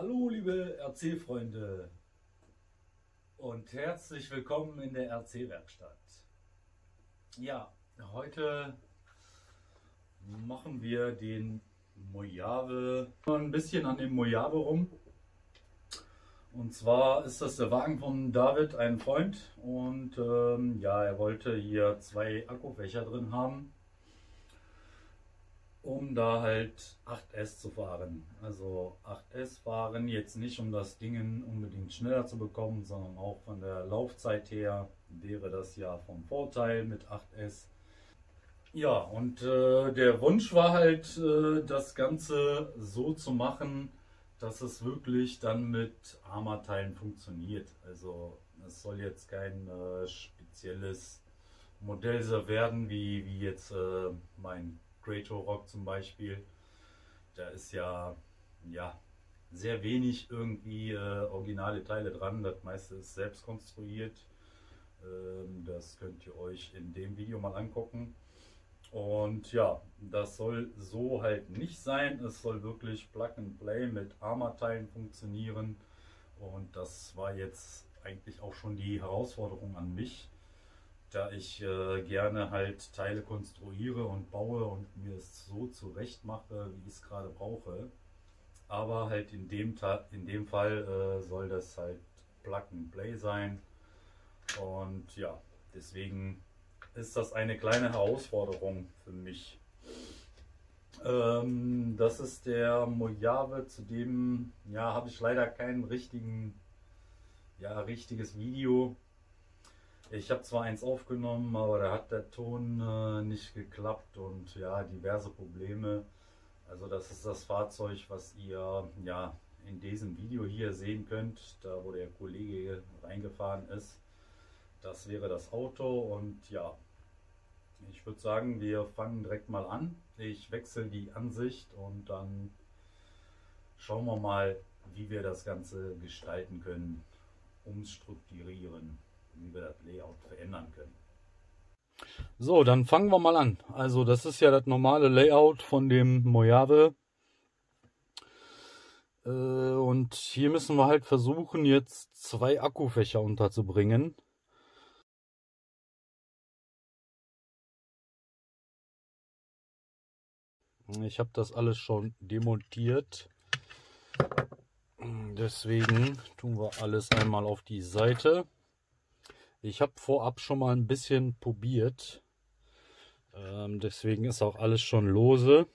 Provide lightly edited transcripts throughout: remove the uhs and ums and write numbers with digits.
Hallo liebe RC-Freunde und herzlich willkommen in der RC-Werkstatt. Ja, heute machen wir den Mojave, ein bisschen an dem Mojave rum. Und zwar ist das der Wagen von David, ein Freund, und ja, er wollte hier 2 Akkufächer drin haben, um da halt 8S zu fahren. Also 8S fahren jetzt nicht, um das Ding unbedingt schneller zu bekommen, sondern auch von der Laufzeit her wäre das ja vom Vorteil mit 8S. Ja, und der Wunsch war halt, das Ganze so zu machen, dass es wirklich dann mit Armateilen funktioniert. Also es soll jetzt kein spezielles Modell so werden, wie jetzt mein Great Rock zum Beispiel. Da ist ja sehr wenig irgendwie originale Teile dran. Das meiste ist selbst konstruiert. Das könnt ihr euch in dem Video mal angucken. Und ja, das soll so halt nicht sein. Es soll wirklich Plug and Play mit Armateilen funktionieren. Und das war jetzt eigentlich auch schon die Herausforderung an mich, da ich gerne halt Teile konstruiere und baue und mir es so zurecht mache, wie ich es gerade brauche. Aber halt in dem Fall soll das halt Plug and Play sein. Und ja, deswegen ist das eine kleine Herausforderung für mich. Das ist der Mojave, zu dem habe ich leider kein richtiges Video. Ich habe zwar eins aufgenommen, aber da hat der Ton nicht geklappt und ja, diverse Probleme. Also das ist das Fahrzeug, was ihr in diesem Video hier sehen könnt, da wo der Kollege reingefahren ist. Das wäre das Auto und ja, ich würde sagen, wir fangen direkt mal an. Ich wechsle die Ansicht und dann schauen wir mal, wie wir das Ganze gestalten können, umstrukturieren, wie wir das Layout verändern können. So, dann fangen wir mal an. Also das ist ja das normale Layout von dem Mojave. Und hier müssen wir halt versuchen, jetzt 2 Akkufächer unterzubringen. Ich habe das alles schon demontiert. Deswegen tun wir alles einmal auf die Seite. Ich habe vorab schon mal ein bisschen probiert. Deswegen ist auch alles schon lose.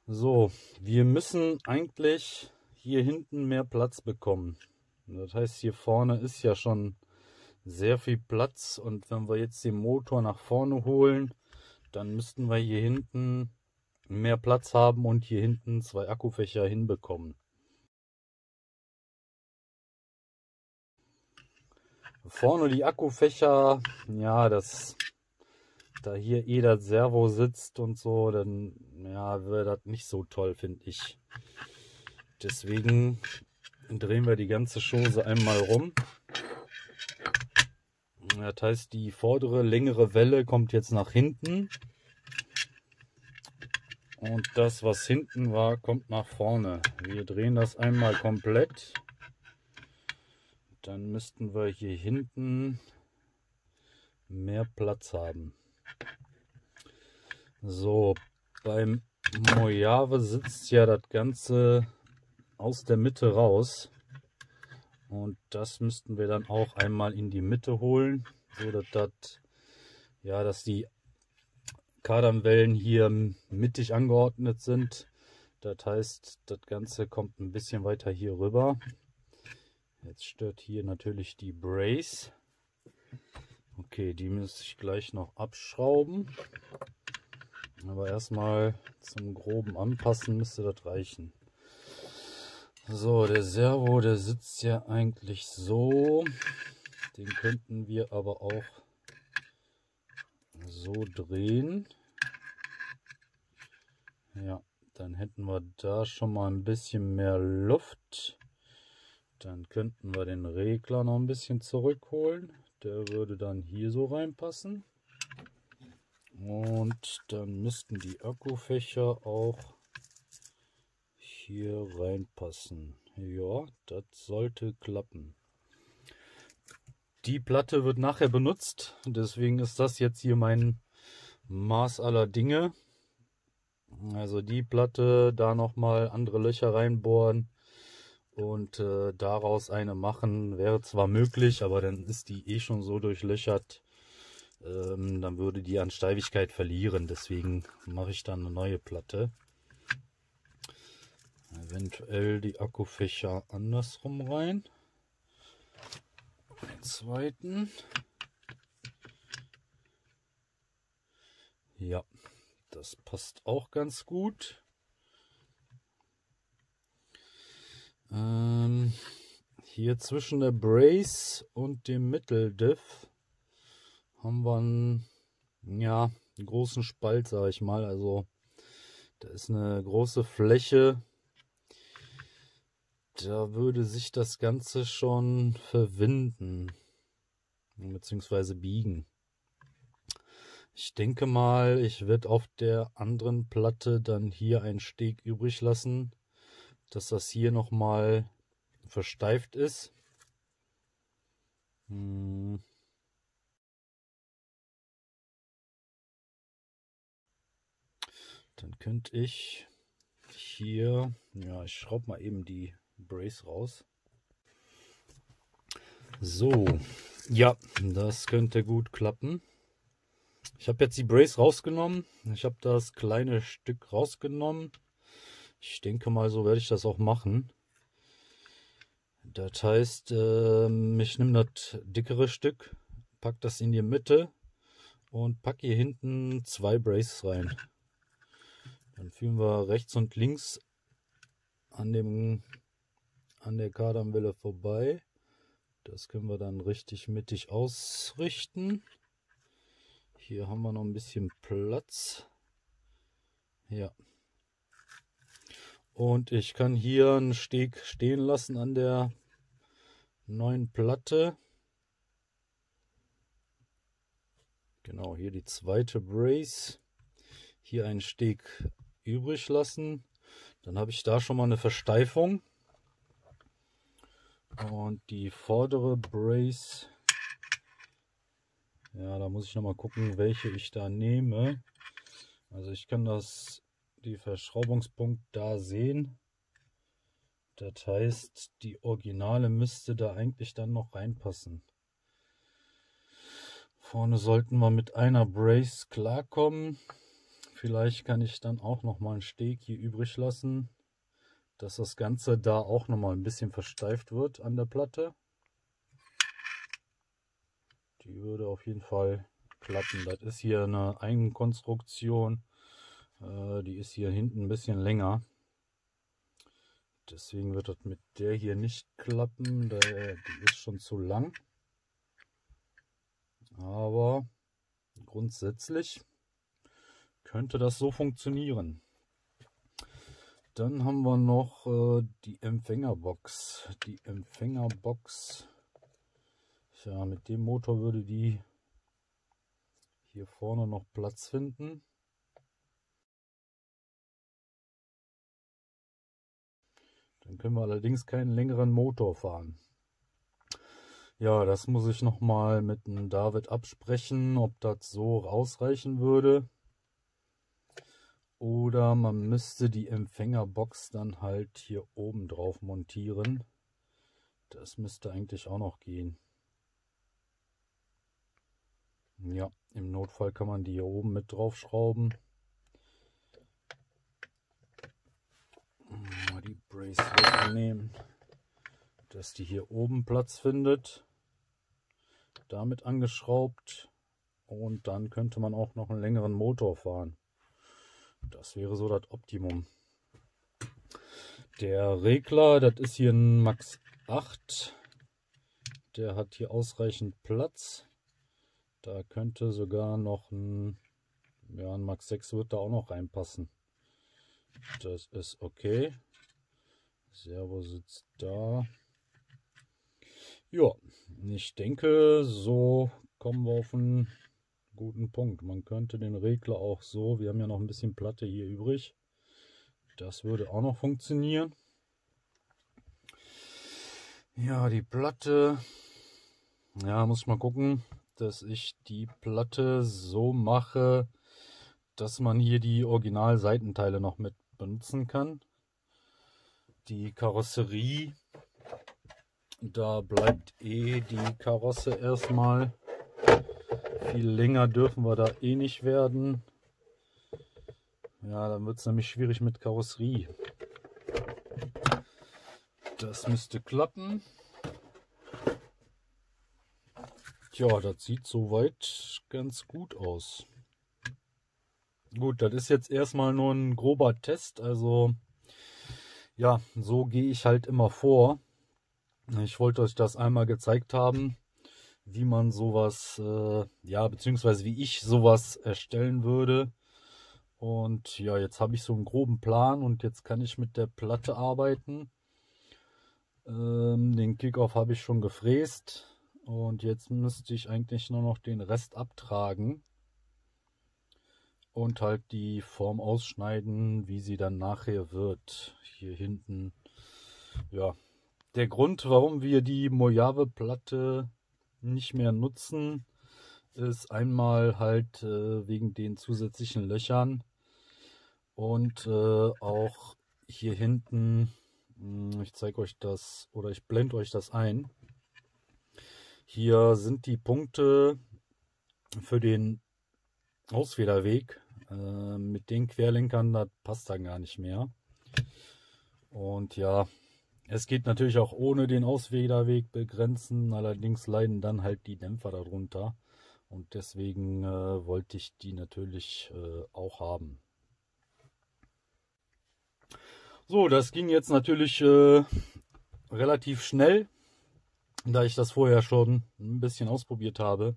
So, wir müssen eigentlich hier hinten mehr Platz bekommen. Das heißt, hier vorne ist ja schon sehr viel Platz. Und wenn wir jetzt den Motor nach vorne holen, dann müssten wir hier hinten mehr Platz haben und hier hinten 2 Akkufächer hinbekommen. Vorne die Akkufächer, ja, da hier das Servo sitzt und so, dann wäre das nicht so toll, finde ich. Deswegen drehen wir die ganze Chose einmal rum. Das heißt, die vordere längere Welle kommt jetzt nach hinten. Und das, was hinten war, kommt nach vorne. Wir drehen das einmal komplett. Dann müssten wir hier hinten mehr Platz haben. So, beim Mojave sitzt ja das Ganze aus der Mitte raus. Und das müssten wir dann auch einmal in die Mitte holen, so dass die Kardanwellen hier mittig angeordnet sind. Das heißt, das Ganze kommt ein bisschen weiter hier rüber. Jetzt stört hier natürlich die Brace. Okay, die muss ich gleich noch abschrauben. Aber erstmal zum groben Anpassen müsste das reichen. So, der Servo, der sitzt ja eigentlich so. Den könnten wir aber auch so drehen. Ja, dann hätten wir da schon mal ein bisschen mehr Luft. Dann könnten wir den Regler noch ein bisschen zurückholen. Der würde dann hier so reinpassen. Und dann müssten die Akkufächer auch hier reinpassen. Ja, das sollte klappen. Die Platte wird nachher benutzt, deswegen ist das jetzt hier mein Maß aller Dinge. Also die Platte, da nochmal andere Löcher reinbohren und daraus eine machen, wäre zwar möglich, aber dann ist die eh schon so durchlöchert, dann würde die an Steifigkeit verlieren. Deswegen mache ich dann eine neue Platte. Eventuell die Akkufächer andersrum rein. Den zweiten. Ja, das passt auch ganz gut. Hier zwischen der Brace und dem Mitteldiff haben wir einen, ja, einen großen Spalt, sage ich mal. Also da ist eine große Fläche. Da würde sich das Ganze schon verwinden, beziehungsweise biegen. Ich denke mal, ich werde auf der anderen Platte dann hier einen Steg übrig lassen, dass das hier nochmal versteift ist. Dann könnte ich hier, ja, ich schraube mal eben die Brace raus. So, ja, das könnte gut klappen. Ich habe jetzt die Brace rausgenommen. Ich habe das kleine Stück rausgenommen. Ich denke mal, so werde ich das auch machen. Das heißt, ich nehme das dickere Stück, packe das in die Mitte und packe hier hinten 2 Braces rein. Dann führen wir rechts und links an der Kardanwelle vorbei. Das können wir dann richtig mittig ausrichten. Hier haben wir noch ein bisschen Platz. Ja. Und ich kann hier einen Steg stehen lassen an der neuen Platte. Genau, hier die zweite Brace. Hier einen Steg übrig lassen. Dann habe ich da schon mal eine Versteifung. Und die vordere Brace, ja, da muss ich noch mal gucken, welche ich da nehme. Also ich kann die Verschraubungspunkt da sehen. Das heißt, die Originale müsste da eigentlich dann noch reinpassen. Vorne sollten wir mit einer Brace klarkommen. Vielleicht kann ich dann auch noch mal einen Steg hier übrig lassen, dass das Ganze da auch noch mal ein bisschen versteift wird an der Platte. Die würde auf jeden Fall klappen. Das ist hier eine Eigenkonstruktion. Die ist hier hinten ein bisschen länger. Deswegen wird das mit der hier nicht klappen. Die ist schon zu lang. Aber grundsätzlich könnte das so funktionieren. Dann haben wir noch die Empfängerbox. Die Empfängerbox, ja, mit dem Motor würde die hier vorne noch Platz finden. Dann können wir allerdings keinen längeren Motor fahren. Ja, das muss ich noch mal mit dem David absprechen, ob das so ausreichen würde. Oder man müsste die Empfängerbox dann halt hier oben drauf montieren. Das müsste eigentlich auch noch gehen. Ja, im Notfall kann man die hier oben mit drauf schrauben. Mal die Brace wegnehmen, dass die hier oben Platz findet. Damit angeschraubt. Und dann könnte man auch noch einen längeren Motor fahren. Das wäre so das Optimum. Der Regler, das ist hier ein Max 8. Der hat hier ausreichend Platz. Da könnte sogar noch ein Max 6 wird da auch noch reinpassen. Das ist okay. Servo sitzt da. Ja, ich denke, so kommen wir auf einen guten Punkt. Man könnte den Regler auch so, wir haben ja noch ein bisschen Platte hier übrig. Das würde auch noch funktionieren. Ja, die Platte, ja, muss ich mal gucken, dass ich die Platte so mache, dass man hier die Original-Seitenteile noch mit benutzen kann. Die Karosserie, da bleibt die Karosse erstmal. Viel länger dürfen wir da nicht werden. Ja, dann wird es nämlich schwierig mit Karosserie. Das müsste klappen. Tja, das sieht soweit ganz gut aus. Gut, das ist jetzt erstmal nur ein grober Test. Also ja, so gehe ich halt immer vor. Ich wollte euch das einmal gezeigt haben, wie man sowas, ja, beziehungsweise wie ich sowas erstellen würde. Und ja, jetzt habe ich so einen groben Plan und jetzt kann ich mit der Platte arbeiten. Den Kickoff habe ich schon gefräst und jetzt müsste ich eigentlich nur noch den Rest abtragen und halt die Form ausschneiden, wie sie dann nachher wird. Hier hinten, ja, der Grund, warum wir die Mojave-Platte nicht mehr nutzen, ist einmal halt wegen den zusätzlichen Löchern und auch hier hinten, ich zeige euch das oder ich blende euch das ein. Hier sind die Punkte für den Ausfederweg. Mit den Querlenkern, das passt dann gar nicht mehr. Und ja, es geht natürlich auch ohne den Ausfederweg begrenzen, allerdings leiden dann halt die Dämpfer darunter. Und deswegen wollte ich die natürlich auch haben. So, das ging jetzt natürlich relativ schnell, da ich das vorher schon ein bisschen ausprobiert habe.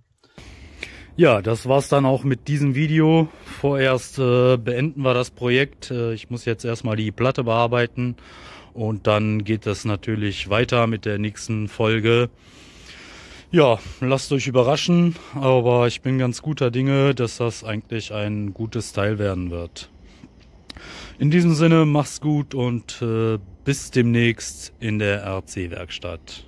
Ja, das war's dann auch mit diesem Video. Vorerst beenden wir das Projekt. Ich muss jetzt erstmal die Platte bearbeiten und dann geht es natürlich weiter mit der nächsten Folge. Ja, lasst euch überraschen, aber ich bin ganz guter Dinge, dass das eigentlich ein gutes Teil werden wird. In diesem Sinne, mach's gut und bis demnächst in der RC-Werkstatt.